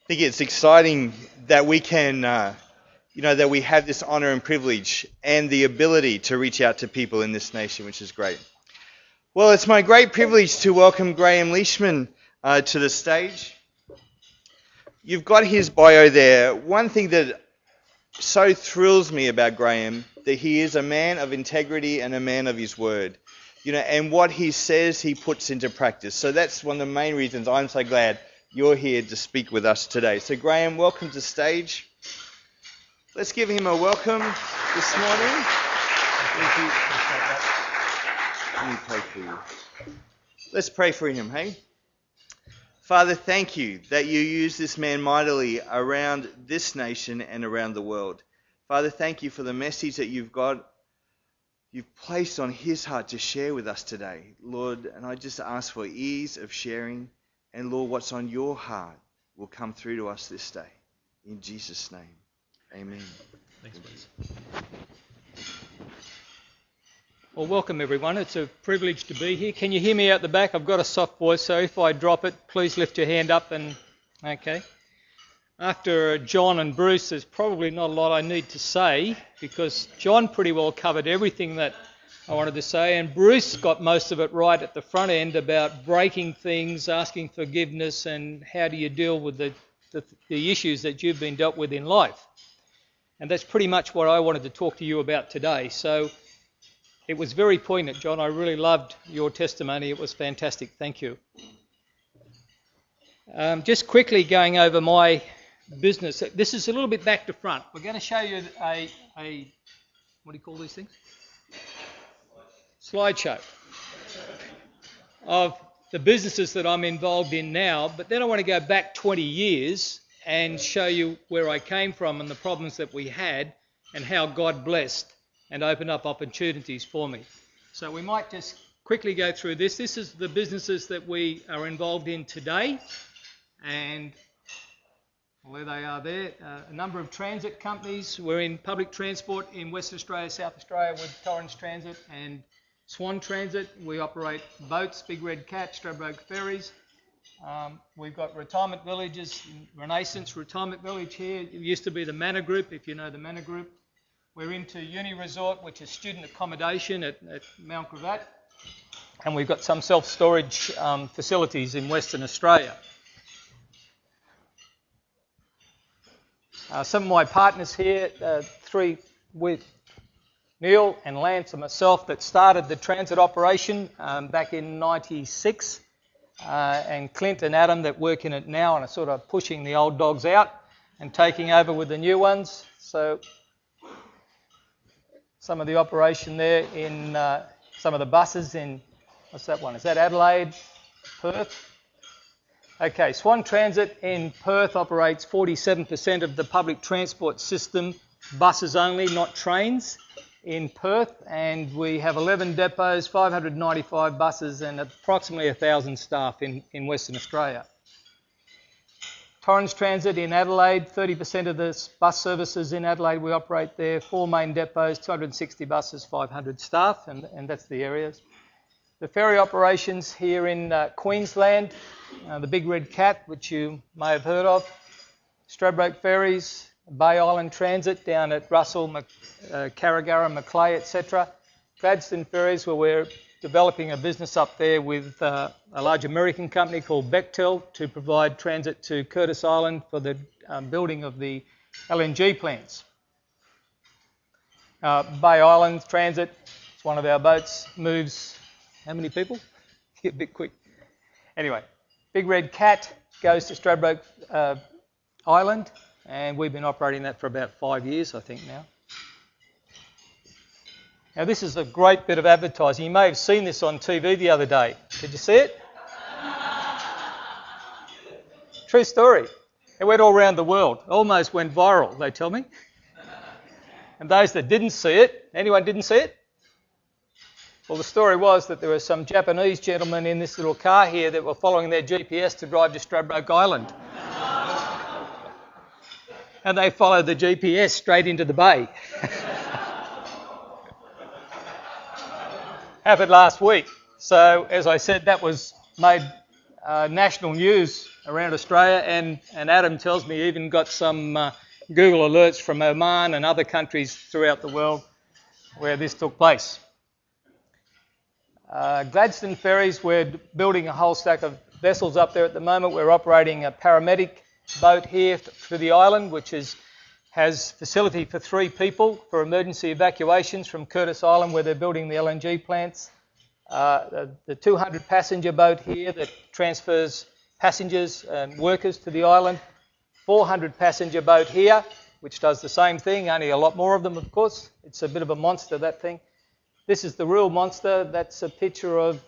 I think it's exciting that we can, that we have this honor and privilege and the ability to reach out to people in this nation, which is great. Well, it's my great privilege to welcome Graham Leishman to the stage. You've got his bio there. One thing that so thrills me about Graham, that he is a man of integrity and a man of his word. And what he says, he puts into practice. So that's one of the main reasons I'm so glad you're here to speak with us today. So Graham, welcome to stage. Let's give him a welcome this morning. Thank you. Let me pray for you. Let's pray for him, hey? Father, thank you that you use this man mightily around this nation and around the world. Father, thank you for the message that you've placed on his heart to share with us today, Lord. And I just ask for ease of sharing. And Lord, what's on your heart will come through to us this day. In Jesus' name, amen. Thanks, please. Well, welcome everyone. It's a privilege to be here. Can you hear me out the back? I've got a soft voice, so if I drop it, please lift your hand up and... Okay. After John and Bruce, there's probably not a lot I need to say because John pretty well covered everything that I wanted to say, and Bruce got most of it right at the front end about breaking things, asking forgiveness, and how do you deal with the issues that you've been dealt with in life. And that's pretty much what I wanted to talk to you about today. So it was very poignant, John. I really loved your testimony. It was fantastic. Thank you. Just quickly going over my business. This is a little bit back to front. We're going to show you a what do you call these things? Slideshow of the businesses that I'm involved in now, but then I want to go back 20 years and show you where I came from and the problems that we had and how God blessed and opened up opportunities for me. So we might just quickly go through this. This is the businesses that we are involved in today, and where they are there. A number of transit companies. We're in public transport in Western Australia, South Australia with Torrens Transit and Swan Transit. We operate boats, Big Red Cat, Stradbroke Ferries. We've got retirement villages, Renaissance Retirement Village here. It used to be the Manor Group, if you know the Manor Group. We're into Uni Resort, which is student accommodation at Mount Gravatt. And we've got some self-storage facilities in Western Australia. Some of my partners here, three with Neil and Lance and myself, that started the transit operation back in '96, and Clint and Adam that work in it now and are sort of pushing the old dogs out and taking over with the new ones. So some of the operation there in some of the buses in, what's that one? Is that Adelaide, Perth? Okay, Swan Transit in Perth operates 47% of the public transport system, buses only, not trains, in Perth, and we have 11 depots, 595 buses and approximately 1,000 staff in Western Australia. Torrens Transit in Adelaide, 30% of the bus services in Adelaide we operate there, 4 main depots, 260 buses, 500 staff, and that's the areas. The ferry operations here in Queensland, the Big Red Cat, which you may have heard of, Stradbroke Ferries, Bay Island Transit down at Russell, Carragara, Macleay, etc. Gladstone Ferries, where we're developing a business up there with a large American company called Bechtel to provide transit to Curtis Island for the building of the LNG plants. Bay Island Transit, it's one of our boats, moves how many people? Get a bit quick. Anyway, Big Red Cat goes to Stradbroke Island, and we've been operating that for about 5 years, I think now. Now this is a great bit of advertising. You may have seen this on TV the other day. Did you see it? True story. It went all around the world. Almost went viral, they tell me. And those that didn't see it, anyone didn't see it? Well, the story was that there were some Japanese gentlemen in this little car here that were following their GPS to drive to Stradbroke Island. And they followed the GPS straight into the bay. Happened last week. So, as I said, that was made national news around Australia, and Adam tells me even got some Google alerts from Oman and other countries throughout the world where this took place. Gladstone Ferries, we're building a whole stack of vessels up there at the moment. We're operating a paramedic boat here for the island, which has facility for 3 people for emergency evacuations from Curtis Island, where they're building the LNG plants. The 200 passenger boat here that transfers passengers and workers to the island. 400 passenger boat here, which does the same thing, only a lot more of them, of course. It's a bit of a monster, that thing. This is the real monster. That's a picture of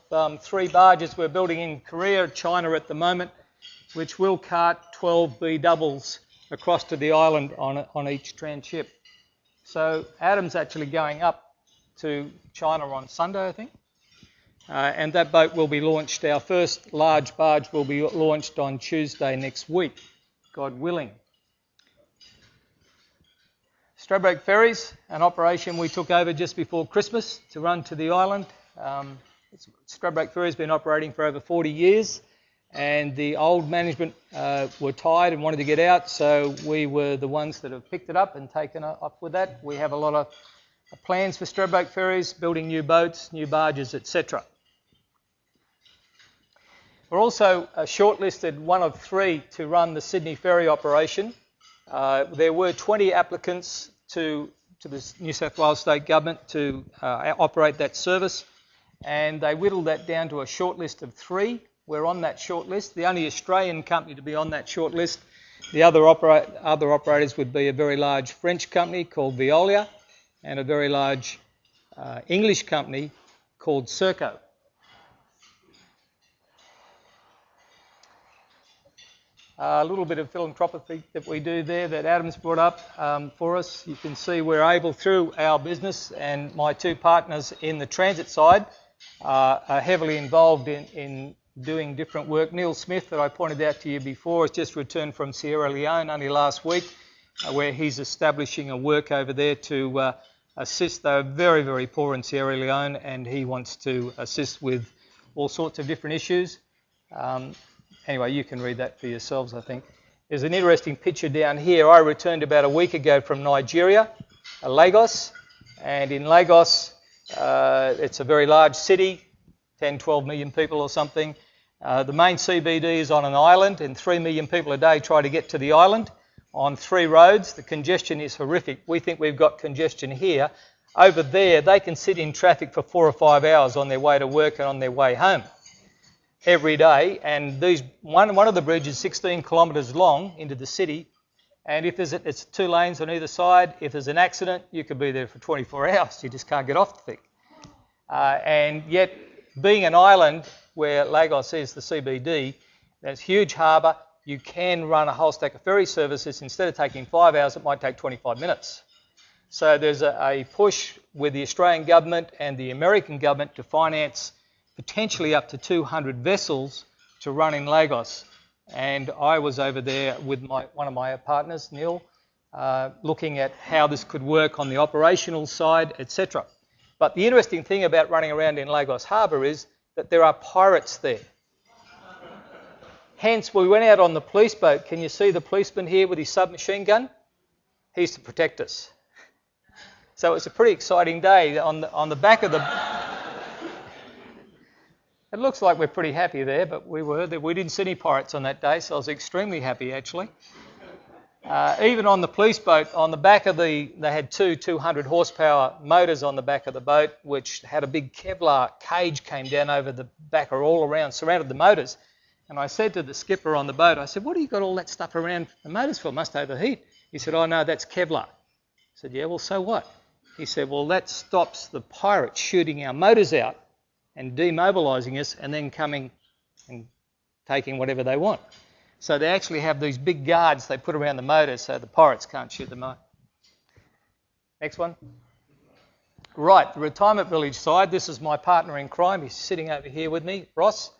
3 barges we're building in Korea, China at the moment, which will cart 12 B-doubles across to the island on each transship. So Adam's actually going up to China on Sunday, I think. And that boat will be launched. Our first large barge will be launched on Tuesday next week, God willing. Stradbroke Ferries, an operation we took over just before Christmas to run to the island. Stradbroke Ferries has been operating for over 40 years, and the old management were tired and wanted to get out, so we were the ones that have picked it up and taken up with that. We have a lot of plans for Stradbroke Ferries, building new boats, new barges, etc. We're also shortlisted one of 3 to run the Sydney ferry operation. There were 20 applicants to the New South Wales State Government to operate that service, and they whittled that down to a shortlist of 3. We're on that shortlist, the only Australian company to be on that shortlist. The other operators would be a very large French company called Veolia and a very large English company called Serco. A little bit of philanthropy that we do there that Adam's brought up for us. You can see we're able, through our business, and my 2 partners in the transit side are heavily involved in doing different work. Neil Smith, that I pointed out to you before, has just returned from Sierra Leone only last week, where he's establishing a work over there to assist. They're very, very poor in Sierra Leone, and he wants to assist with all sorts of different issues. Anyway, you can read that for yourselves, I think. There's an interesting picture down here. I returned about a week ago from Nigeria, Lagos, and in Lagos, it's a very large city, 10, 12 million people or something. The main CBD is on an island, and 3 million people a day try to get to the island on 3 roads. The congestion is horrific. We think we've got congestion here. Over there, they can sit in traffic for 4 or 5 hours on their way to work and on their way home every day, and one of the bridges is 16 kilometres long into the city, and if it's 2 lanes on either side, if there's an accident, you could be there for 24 hours. You just can't get off the thing. And yet, being an island where Lagos is the CBD, there's huge harbour, you can run a whole stack of ferry services. Instead of taking 5 hours, it might take 25 minutes. So there's a push with the Australian government and the American government to finance potentially up to 200 vessels to run in Lagos. And I was over there with one of my partners, Neil, looking at how this could work on the operational side, etc. But the interesting thing about running around in Lagos Harbour is that there are pirates there. Hence, we went out on the police boat. Can you see the policeman here with his submachine gun? He's to protect us. So it's a pretty exciting day. On the back of the... It looks like we're pretty happy there, but we didn't see any pirates on that day, so I was extremely happy, actually. Even on the police boat, on the back of they had 200 horsepower motors on the back of the boat, which had a big Kevlar cage came down over the back or all around, surrounded the motors. And I said to the skipper on the boat, I said, what do you got all that stuff around the motors for? It must overheat. He said, oh no, that's Kevlar. I said, yeah, well, so what? He said, well, that stops the pirates shooting our motors out and demobilising us and then coming and taking whatever they want. So they actually have these big guards they put around the motors so the pirates can't shoot them out. Next one. Right, the retirement village side. This is my partner in crime. He's sitting over here with me, Ross,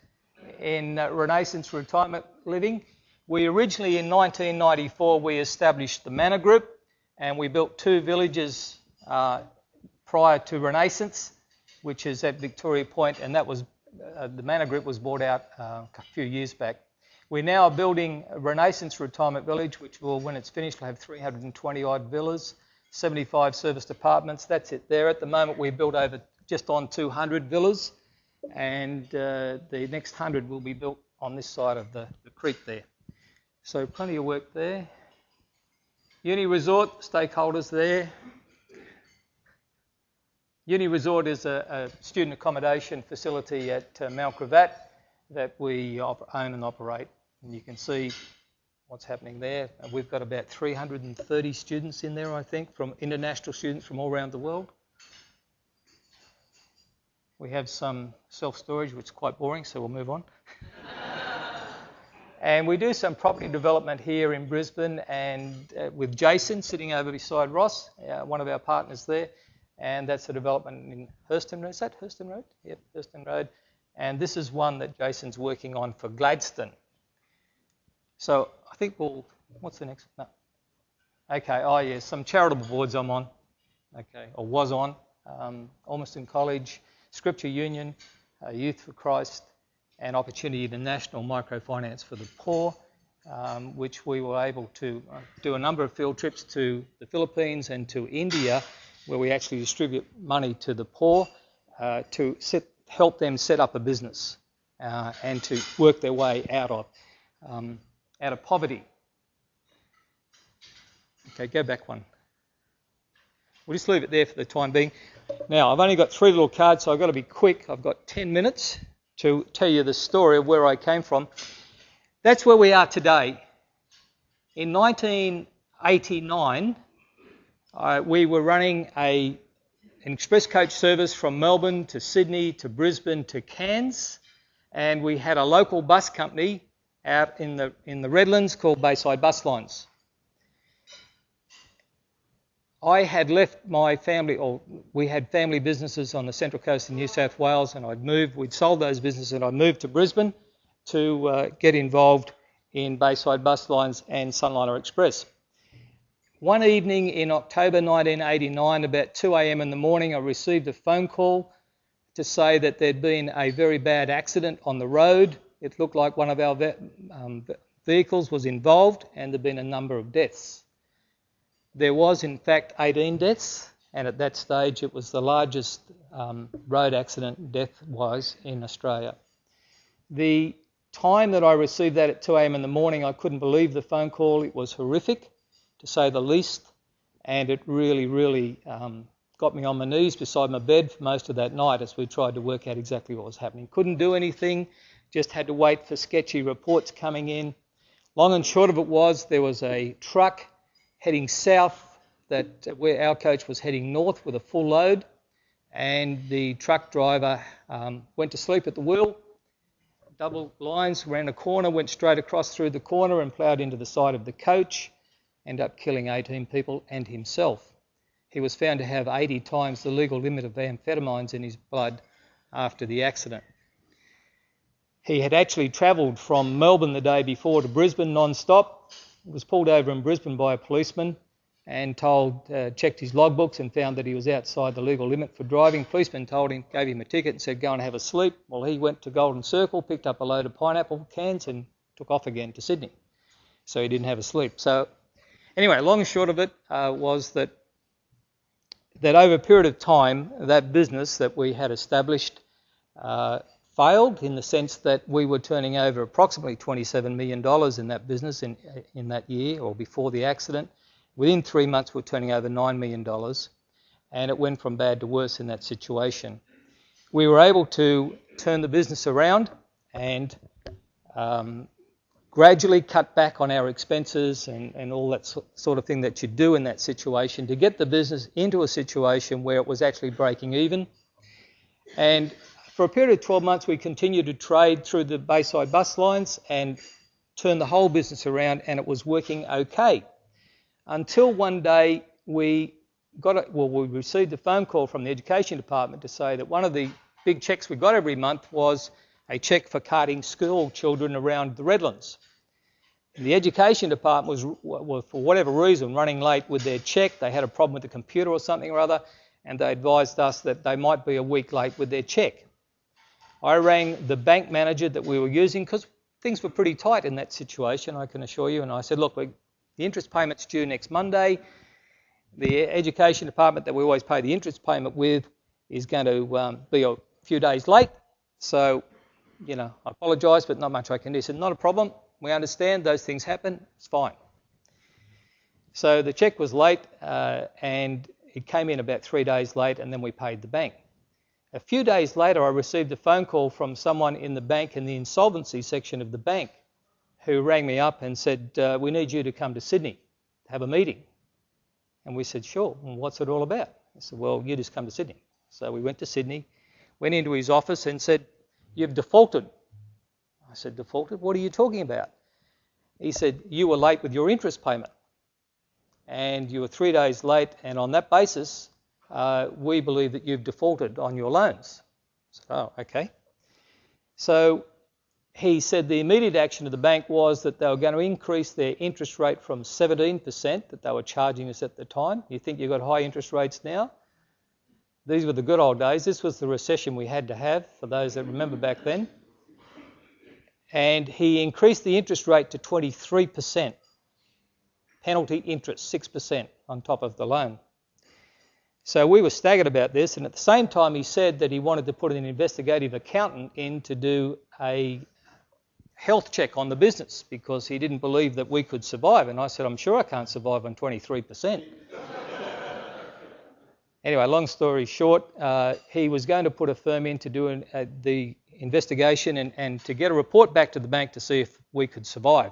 in Renaissance Retirement Living. We originally, in 1994, we established the Manor Group, and we built 2 villages prior to Renaissance, which is at Victoria Point, and that was the Manor Group was bought out a few years back. We now are building a Renaissance Retirement Village, which will, when it's finished, will have 320 odd villas, 75 serviced apartments. That's it there. At the moment, we've built over just on 200 villas, and the next 100 will be built on this side of the creek there. So plenty of work there. Uni Resort, stakeholders there. Uni Resort is a student accommodation facility at Mount Gravatt that we own and operate. And you can see what's happening there. And we've got about 330 students in there, I think, from international students from all around the world. We have some self-storage, which is quite boring, so we'll move on. And we do some property development here in Brisbane, and with Jason sitting over beside Ross, one of our partners there. And that's a development in Hurston Road. Is that Hurston Road? Yep, Hurston Road. And this is one that Jason's working on for Gladstone. So I think what's the next? No. Okay, oh yeah, some charitable boards I'm on. Okay, or was on. Almost in College, Scripture Union, Youth for Christ, and Opportunity International Microfinance for the Poor, which we were able to do a number of field trips to the Philippines and to India, where we actually distribute money to the poor to help them set up a business and to work their way out of poverty. Okay, go back one. We'll just leave it there for the time being. Now, I've only got 3 little cards, so I've got to be quick. I've got 10 minutes to tell you the story of where I came from. That's where we are today. In 1989, we were running an express coach service from Melbourne to Sydney to Brisbane to Cairns, and we had a local bus company out in the Redlands called Bayside Bus Lines. I had left my family, or we had family businesses on the Central Coast of New South Wales, and we'd sold those businesses, and I'd moved to Brisbane to get involved in Bayside Bus Lines and Sunliner Express. One evening in October 1989, about 2 a.m. in the morning, I received a phone call to say that there'd been a very bad accident on the road. It looked like one of our vehicles was involved, and there'd been a number of deaths. There was, in fact, 18 deaths, and at that stage it was the largest road accident death-wise in Australia. The time that I received that at 2 a.m. in the morning, I couldn't believe the phone call. It was horrific, to say the least, and it really, really got me on my knees beside my bed for most of that night as we tried to work out exactly what was happening. Couldn't do anything, just had to wait for sketchy reports coming in. Long and short of it was, there was a truck heading south where our coach was heading north with a full load, and the truck driver went to sleep at the wheel. Double lines, ran a corner, went straight across through the corner and ploughed into the side of the coach, ended up killing 18 people and himself. He was found to have 80 times the legal limit of amphetamines in his blood after the accident. He had actually travelled from Melbourne the day before to Brisbane non-stop, was pulled over in Brisbane by a policeman and checked his logbooks and found that he was outside the legal limit for driving. Policeman gave him a ticket and said, go and have a sleep. Well, he went to Golden Circle, picked up a load of pineapple cans and took off again to Sydney. So he didn't have a sleep. So anyway, long and short of it was that over a period of time, that business that we had established failed, in the sense that we were turning over approximately $27 million in that business in that year or before the accident. Within 3 months, we were turning over $9 million, and it went from bad to worse in that situation. We were able to turn the business around and gradually cut back on our expenses and all that sort of thing that you do in that situation to get the business into a situation where it was actually breaking even. And for a period of 12 months, we continued to trade through the Bayside Bus Lines and turn the whole business around, and it was working okay. Until one day we received a phone call from the Education Department to say that one of the big cheques we got every month was a cheque for carting school children around the Redlands. The Education Department was, for whatever reason, running late with their cheque. They had a problem with the computer or something or other, and they advised us that they might be a week late with their cheque. I rang the bank manager that we were using because things were pretty tight in that situation, I can assure you. And I said, look, the interest payment's due next Monday. The education department that we always pay the interest payment with is going to be a few days late. So, I apologise, but not much I can do. He said, not a problem. We understand those things happen. It's fine. So the cheque was late and it came in about 3 days late, and then we paid the bank. A few days later, I received a phone call from someone in the bank in the insolvency section of the bank who rang me up and said, we need you to come to Sydney to have a meeting. And we said, sure. And what's it all about? I said, well, you just come to Sydney. So we went to Sydney, went into his office and said, you've defaulted. I said, defaulted? What are you talking about? He said, you were late with your interest payment. And you were 3 days late, and on that basis, we believe that you've defaulted on your loans. I said, oh, okay. So he said the immediate action of the bank was that they were going to increase their interest rate from 17% that they were charging us at the time. You think you've got high interest rates now? These were the good old days. This was the recession we had to have, for those that remember back then. And he increased the interest rate to 23%. Penalty interest, 6% on top of the loan. So we were staggered about this, and at the same time he said that he wanted to put an investigative accountant in to do a health check on the business because he didn't believe that we could survive. And I said, I'm sure I can't survive on 23%. Anyway, long story short, he was going to put a firm in to do the investigation and to get a report back to the bank to see if we could survive.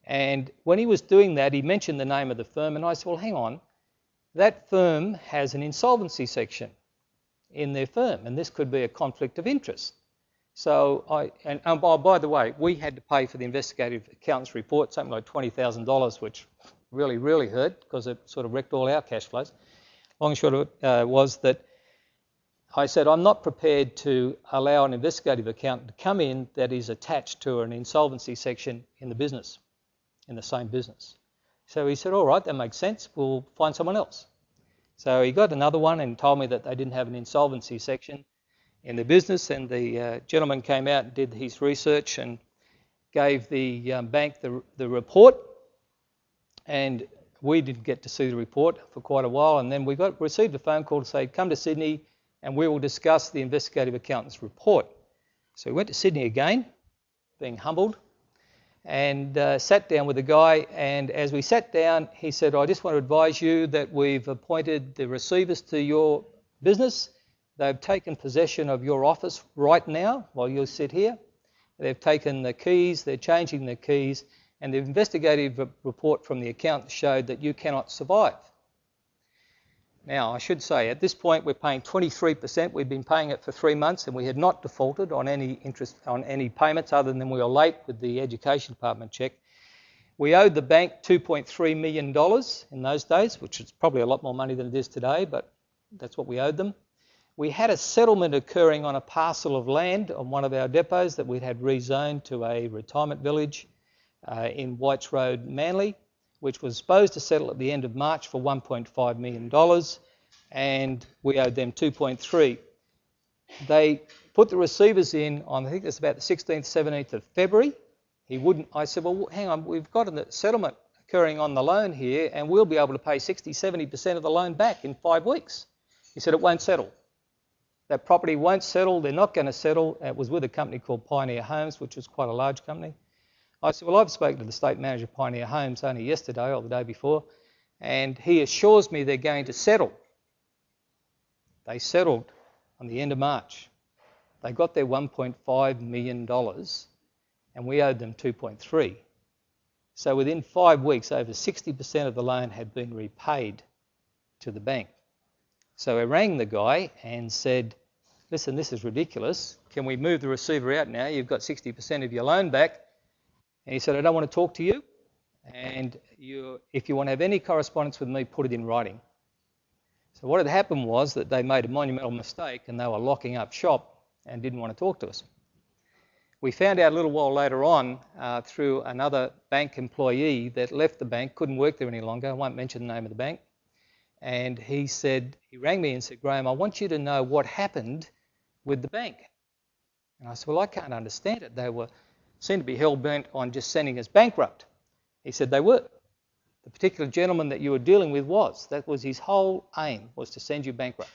And when he was doing that, he mentioned the name of the firm, and I said, well, hang on. That firm has an insolvency section in their firm, and this could be a conflict of interest. So by the way, we had to pay for the investigative accountant's report, something like $20,000, which really, really hurt because it sort of wrecked all our cash flows. Long and short of it was that I said, I'm not prepared to allow an investigative accountant to come in that is attached to an insolvency section in the business, in the same business. So he said, all right, that makes sense. We'll find someone else. So he got another one and told me that they didn't have an insolvency section in the business, and the gentleman came out and did his research and gave the bank the report, and we didn't get to see the report for quite a while, and then we received a phone call to say, come to Sydney and we will discuss the investigative accountant's report. So we went to Sydney again, being humbled, and sat down with the guy, and as we sat down, he said, I just want to advise you that we've appointed the receivers to your business. They've taken possession of your office right now while you sit here. They've taken the keys, they're changing the keys, and the investigative report from the accountant showed that you cannot survive. Now, I should say, at this point, we're paying 23%. We've been paying it for 3 months, and we had not defaulted on any interest on any payments other than we were late with the education department check. We owed the bank $2.3 million in those days, which is probably a lot more money than it is today, but that's what we owed them. We had a settlement occurring on a parcel of land on one of our depots that we'd had rezoned to a retirement village in Whites Road, Manly, which was supposed to settle at the end of March for $1.5 million, and we owed them $2.3. They put the receivers in on, I think it's about the 16th, 17th of February. He wouldn't. I said, well, hang on, we've got a settlement occurring on the loan here, and we'll be able to pay 60, 70% of the loan back in 5 weeks. He said, it won't settle. That property won't settle. They're not going to settle. It was with a company called Pioneer Homes, which was quite a large company. I said, well, I've spoken to the state manager of Pioneer Homes only yesterday or the day before, and he assures me they're going to settle. They settled on the end of March. They got their $1.5 million, and we owed them $2.3. So within 5 weeks, over 60% of the loan had been repaid to the bank. So I rang the guy and said, listen, this is ridiculous. Can we move the receiver out now? You've got 60% of your loan back. And he said, I don't want to talk to you, and if you want to have any correspondence with me, put it in writing. So what had happened was that they made a monumental mistake, and they were locking up shop and didn't want to talk to us. We found out a little while later on through another bank employee that left the bank, couldn't work there any longer. I won't mention the name of the bank. And he rang me and said, Graham, I want you to know what happened with the bank. And I said, well, I can't understand it. They seemed to be hell-bent on just sending us bankrupt. He said they were. The particular gentleman that you were dealing with that was his whole aim, was to send you bankrupt.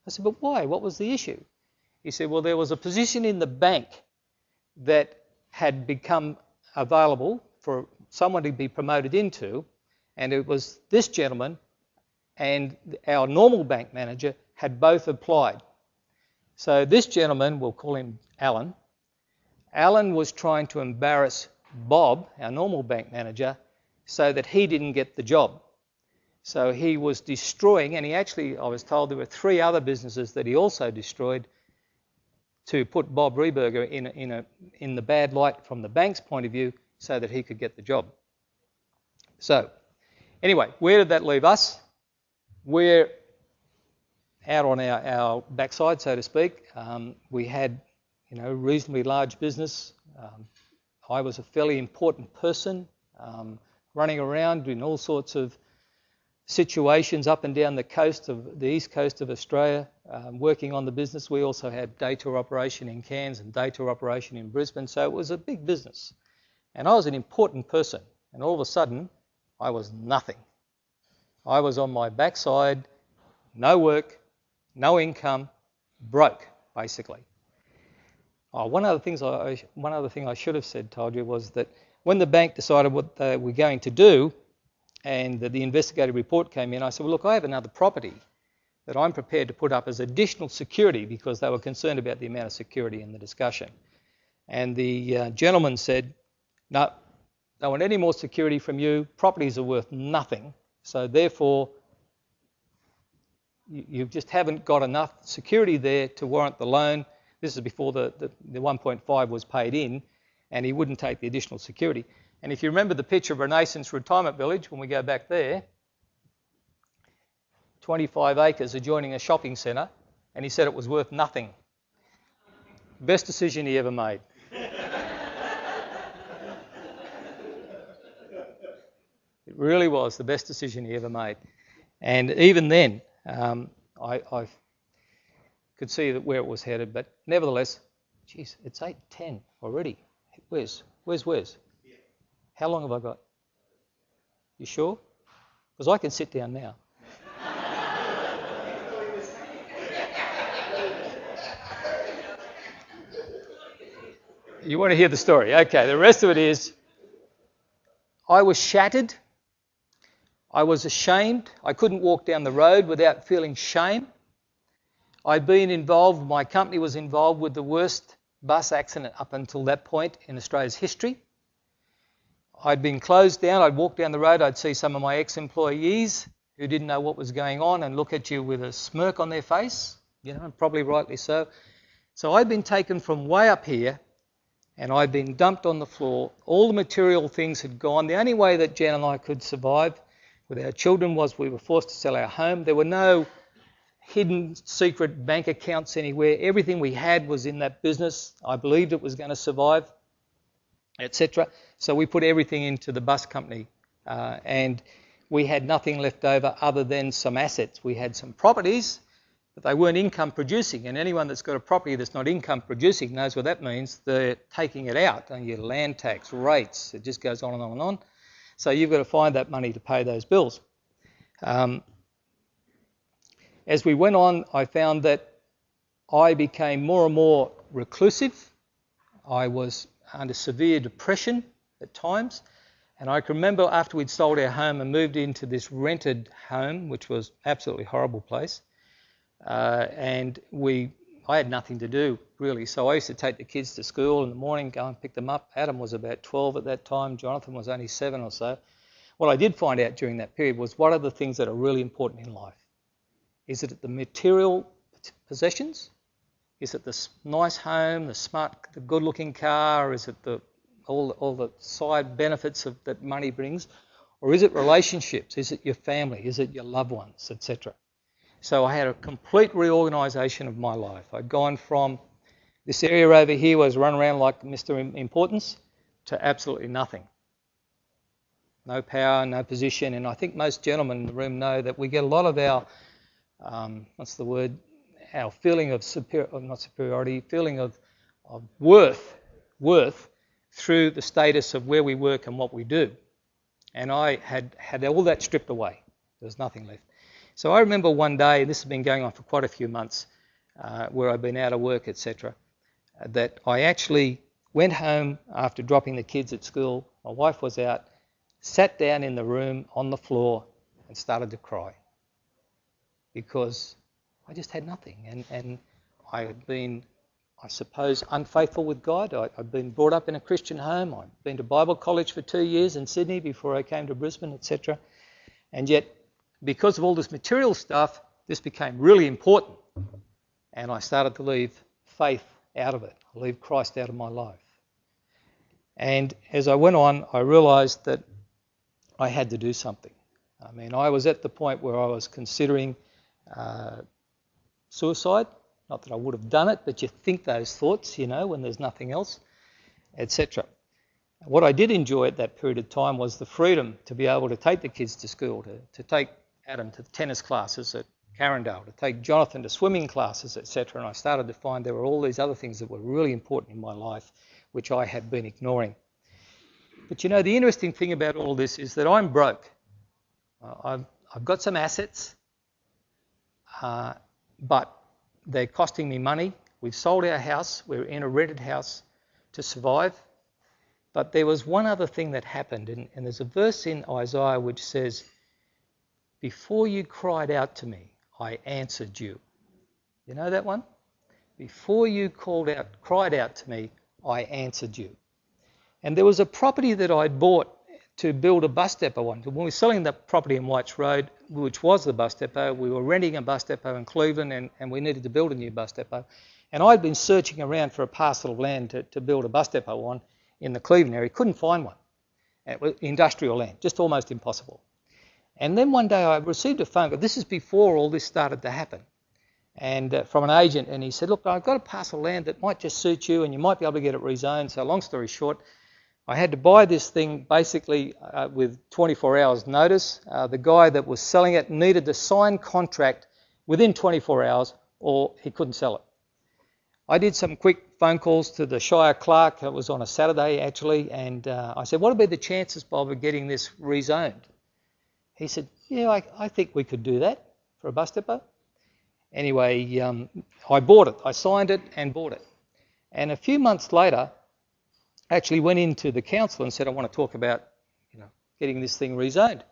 I said, but why? What was the issue? He said, well, there was a position in the bank that had become available for someone to be promoted into, and it was this gentleman and our normal bank manager had both applied. So this gentleman, we'll call him Alan, was trying to embarrass Bob, our normal bank manager, so that he didn't get the job. So he was destroying, and I was told there were 3 other businesses that he also destroyed to put Bob Rehberger in the bad light from the bank's point of view so that he could get the job. So, anyway, where did that leave us? We're out on our backside, so to speak. We had, reasonably large business. I was a fairly important person, running around doing all sorts of situations up and down the east coast of Australia, working on the business. We also had day tour operation in Cairns and day tour operation in Brisbane, so it was a big business. And I was an important person, and all of a sudden, I was nothing. I was on my backside, no work, no income, broke, basically. One other thing I should have told you was that when the bank decided what they were going to do, and the investigative report came in, I said, well, look, I have another property that I'm prepared to put up as additional security because they were concerned about the amount of security in the discussion. And the gentleman said, no, don't want any more security from you. Properties are worth nothing. So therefore, you just haven't got enough security there to warrant the loan. This is before the 1.5 was paid in, and he wouldn't take the additional security. And if you remember the picture of Renaissance Retirement Village, when we go back there, 25 acres adjoining a shopping centre, and he said it was worth nothing. Best decision he ever made. It really was the best decision he ever made. And even then, I could see where it was headed, but nevertheless, geez, it's 8:10 already. Where's? How long have I got? You sure? Because I can sit down now. You want to hear the story? Okay, the rest of it is, I was shattered. I was ashamed. I couldn't walk down the road without feeling shame. I'd been involved, my company was involved with the worst bus accident up until that point in Australia's history. I'd been closed down. I'd walk down the road. I'd see some of my ex-employees who didn't know what was going on and look at you with a smirk on their face, and probably rightly so. So I'd been taken from way up here and I'd been dumped on the floor. All the material things had gone. The only way that Jan and I could survive with our children was we were forced to sell our home. There were no hidden secret bank accounts anywhere. Everything we had was in that business. I believed it was going to survive, etc. So we put everything into the bus company, and we had nothing left over other than some assets. We had some properties, but they weren't income producing. And anyone that's got a property that's not income producing knows what that means. They're taking it out, and your land tax, rates, it just goes on and on and on. So you've got to find that money to pay those bills. As we went on, I found that I became more and more reclusive. I was under severe depression at times. And I can remember after we'd sold our home and moved into this rented home, which was absolutely horrible place, and I had nothing to do, really. So I used to take the kids to school in the morning, go and pick them up. Adam was about 12 at that time. Jonathan was only 7 or so. What I did find out during that period was what are the things that are really important in life? Is it the material possessions? Is it the nice home, the smart, the good-looking car? Is it all the side benefits that money brings? Or is it relationships? Is it your family? Is it your loved ones, etc.? So I had a complete reorganisation of my life. I'd gone from this area over here was run around like Mr. Importance to absolutely nothing. No power, no position. And I think most gentlemen in the room know that we get a lot of our, our feeling of feeling of worth through the status of where we work and what we do. And I had all that stripped away. There was nothing left. So I remember one day, this has been going on for quite a few months, where I've been out of work, etc., that I actually went home after dropping the kids at school. My wife was out, sat down in the room on the floor and started to cry because I just had nothing. And I had been, I suppose, unfaithful with God. I'd been brought up in a Christian home. I'd been to Bible college for 2 years in Sydney before I came to Brisbane, etc. And yet, because of all this material stuff, this became really important. And I started to leave faith out of it, leave Christ out of my life. And as I went on, I realised that I had to do something. I mean, I was at the point where I was considering suicide. Not that I would have done it, but you think those thoughts, when there's nothing else, etc. What I did enjoy at that period of time was the freedom to be able to take the kids to school, to take Adam to tennis classes at Carindale, to take Jonathan to swimming classes, etc. And I started to find there were all these other things that were really important in my life, which I had been ignoring. But the interesting thing about all this is that I'm broke. I've got some assets, but they're costing me money. We've sold our house. We're in a rented house to survive. But there was one other thing that happened, and there's a verse in Isaiah which says, "Before you cried out to me, I answered you." You know that one? Before you cried out to me, I answered you. And there was a property that I'd bought to build a bus depot on. When we were selling that property in Whites Road, which was the bus depot, we were renting a bus depot in Cleveland and we needed to build a new bus depot. And I'd been searching around for a parcel of land to build a bus depot on in the Cleveland area. Couldn't find one. It was industrial land, just almost impossible. And then one day I received a phone call. This is before all this started to happen. And from an agent, and he said, "Look, I've got a parcel of land that might just suit you and you might be able to get it rezoned." So long story short, I had to buy this thing basically with 24 hours notice. The guy that was selling it needed to sign contract within 24 hours or he couldn't sell it. I did some quick phone calls to the Shire clerk. It was on a Saturday actually, and I said, "What would be the chances, Bob, of getting this rezoned?" He said, "Yeah, I think we could do that for a bus depot." Anyway, I bought it. I signed it and bought it. And a few months later, I actually went into the council and said, "I want to talk about, getting this thing rezoned."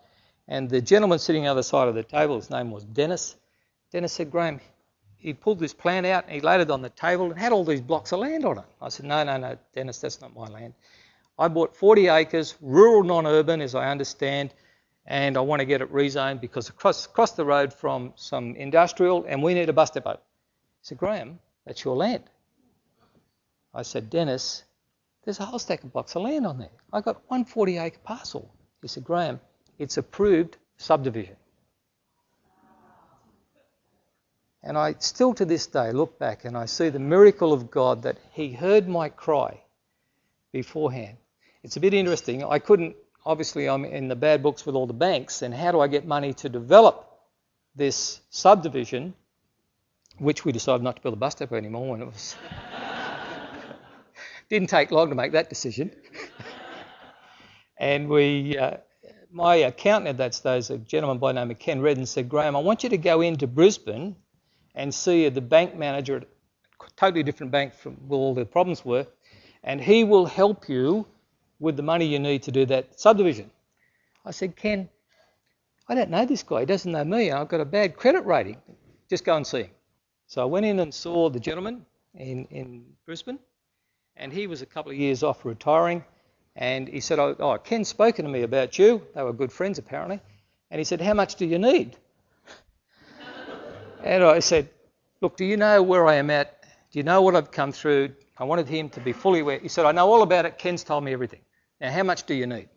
And the gentleman sitting on the other side of the table, his name was Dennis. Dennis said, "Graham," he pulled this plan out and he laid it on the table and had all these blocks of land on it. I said, No, Dennis, that's not my land. I bought 40 acres, rural, non-urban, as I understand, and I want to get it rezoned because across the road from some industrial and we need a bus depot." He said, "Graham, that's your land." I said, "Dennis, there's a whole stack of blocks of land on there. I got one 40-acre parcel." He said, "Graham, it's approved subdivision." And I still to this day look back and I see the miracle of God that he heard my cry beforehand. It's a bit interesting. Obviously I'm in the bad books with all the banks, and how do I get money to develop this subdivision, which we decided not to build a bus depot anymore when it was... Didn't take long to make that decision. And my accountant at that stage, a gentleman by the name of Ken Redden, said, "Graham, I want you to go into Brisbane and see the bank manager at a totally different bank from where all the problems were, and he will help you with the money you need to do that subdivision." I said, "Ken, I don't know this guy. He doesn't know me. I've got a bad credit rating. Just go and see him." So I went in and saw the gentleman in Brisbane, and he was a couple of years off retiring, and he said, "Oh, Ken's spoken to me about you." They were good friends apparently. And he said, "How much do you need?" And I said, "Look, do you know where I am at? Do you know what I've come through?" I wanted him to be fully aware. He said, "I know all about it. Ken's told me everything. Now, how much do you need?"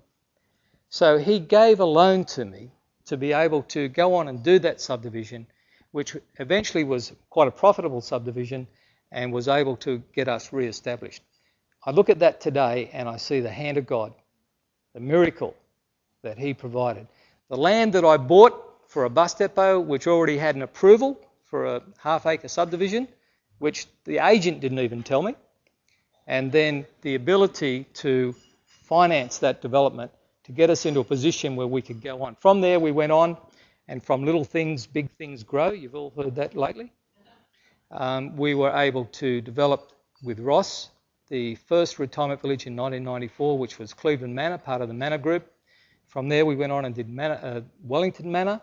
So he gave a loan to me to be able to go on and do that subdivision, which eventually was quite a profitable subdivision and was able to get us re-established. I look at that today and I see the hand of God, the miracle that he provided. The land that I bought for a bus depot, which already had an approval for a half-acre subdivision, which the agent didn't even tell me. and then the ability to finance that development to get us into a position where we could go on. From there we went on, and from little things, big things grow. You've all heard that lately. We were able to develop with Ross the first retirement village in 1994, which was Cleveland Manor, part of the Manor Group. From there we went on and did Wellington Manor.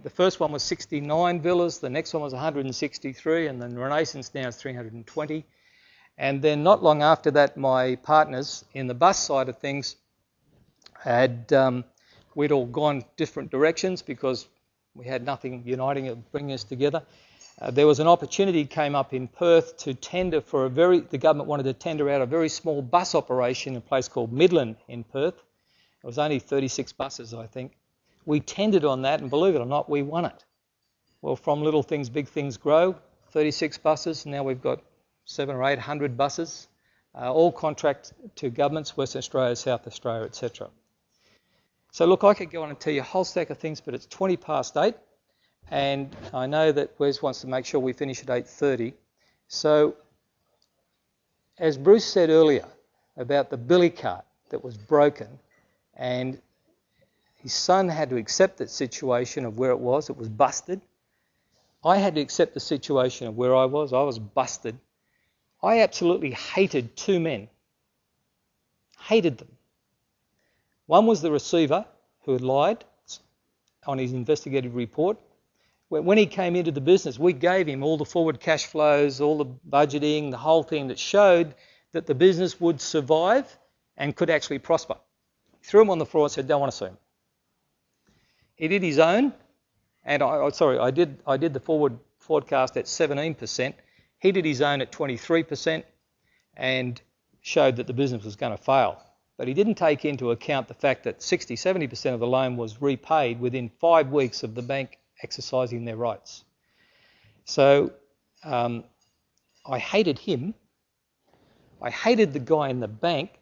The first one was 69 villas, the next one was 163, and then Renaissance now is 320. And then not long after that, my partners in the bus side of things we'd all gone different directions because we had nothing uniting or bringing us together. There was an opportunity came up in Perth to tender for the government wanted to tender out a very small bus operation in a place called Midland in Perth. It was only 36 buses, I think. We tendered on that, and believe it or not, we won it. Well, from little things, big things grow. 36 buses, now we've got 700 or 800 buses, all contract to governments, Western Australia, South Australia, etc. So look, I could go on and tell you a whole stack of things, but it's 20 past 8. And I know that Wes wants to make sure we finish at 8:30. So, as Bruce said earlier about the billy cart that was broken, and his son had to accept that situation of where it was busted. I had to accept the situation of where I was busted. I absolutely hated two men. Hated them. One was the receiver who had lied on his investigative report. When he came into the business, we gave him all the forward cash flows, all the budgeting, the whole thing that showed that the business would survive and could actually prosper. Threw him on the floor and said, don't want to see him. He did his own, and I did the forward forecast at 17%. He did his own at 23% and showed that the business was going to fail. But he didn't take into account the fact that 60-70% of the loan was repaid within 5 weeks of the bank exercising their rights. So I hated him. I hated the guy in the bank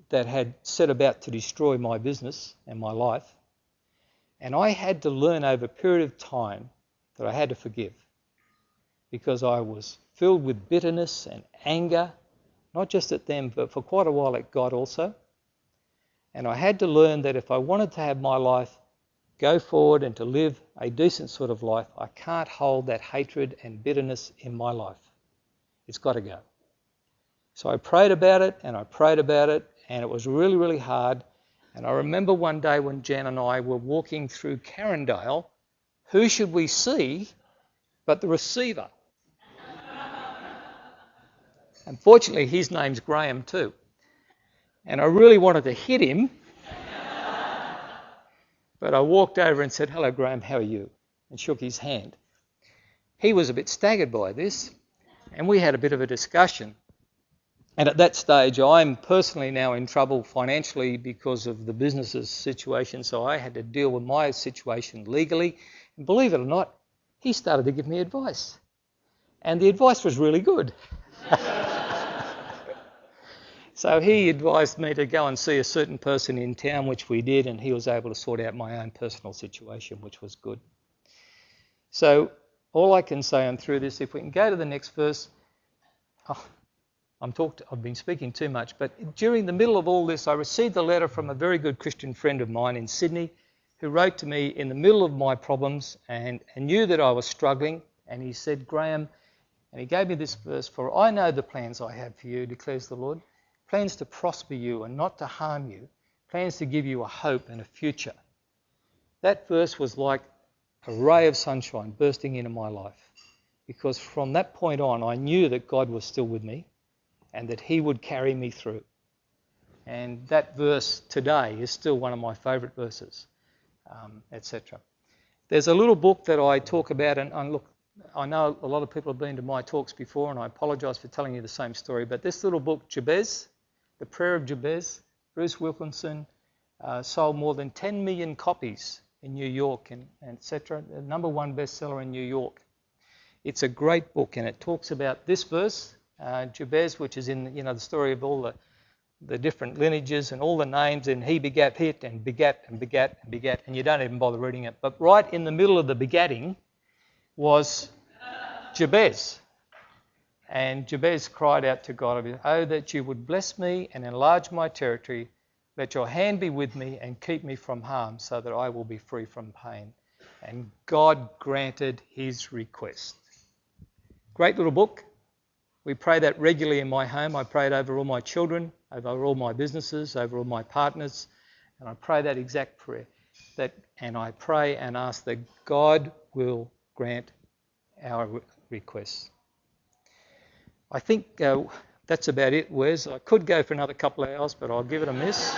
that had set about to destroy my business and my life. And I had to learn over a period of time that I had to forgive, because I was filled with bitterness and anger, not just at them, but for quite a while at God also. And I had to learn that if I wanted to have my life go forward and to live a decent sort of life, I can't hold that hatred and bitterness in my life. It's got to go. So I prayed about it, and it was really, really hard. And I remember one day when Jan and I were walking through Carindale, who should we see but the receiver? Unfortunately, his name's Graham too. And I really wanted to hit him, but I walked over and said, hello, Graham, how are you? And shook his hand. He was a bit staggered by this, and we had a bit of a discussion. And at that stage, I'm personally now in trouble financially because of the business's situation, so I had to deal with my situation legally. And believe it or not, he started to give me advice. And the advice was really good. So he advised me to go and see a certain person in town, which we did, and he was able to sort out my own personal situation, which was good. So all I can say on through this, if we can go to the next verse. I've been speaking too much, but during the middle of all this, I received a letter from a very good Christian friend of mine in Sydney who wrote to me in the middle of my problems and knew that I was struggling, and he said, Graham, and he gave me this verse, for I know the plans I have for you, declares the Lord, plans to prosper you and not to harm you, plans to give you a hope and a future. That verse was like a ray of sunshine bursting into my life, because from that point on, I knew that God was still with me and that he would carry me through. And that verse today is still one of my favourite verses, etc. There's a little book that I talk about, and look, I know a lot of people have been to my talks before, and I apologise for telling you the same story, but this little book, Jabez, The Prayer of Jabez, Bruce Wilkinson, sold more than 10 million copies in New York, and etc. The #1 bestseller in New York. It's a great book, and it talks about this verse, Jabez, which is in the story of all the different lineages and all the names, and he begat hit and begat and begat and begat, and you don't even bother reading it. But right in the middle of the begatting was Jabez. And Jabez cried out to God, "Oh, that you would bless me and enlarge my territory. Let your hand be with me and keep me from harm so that I will be free from pain." And God granted his request. Great little book. We pray that regularly in my home. I pray it over all my children, over all my businesses, over all my partners. And I pray that exact prayer. And I pray and ask that God will grant our requests. I think that's about it, Wes. I could go for another couple of hours, but I'll give it a miss.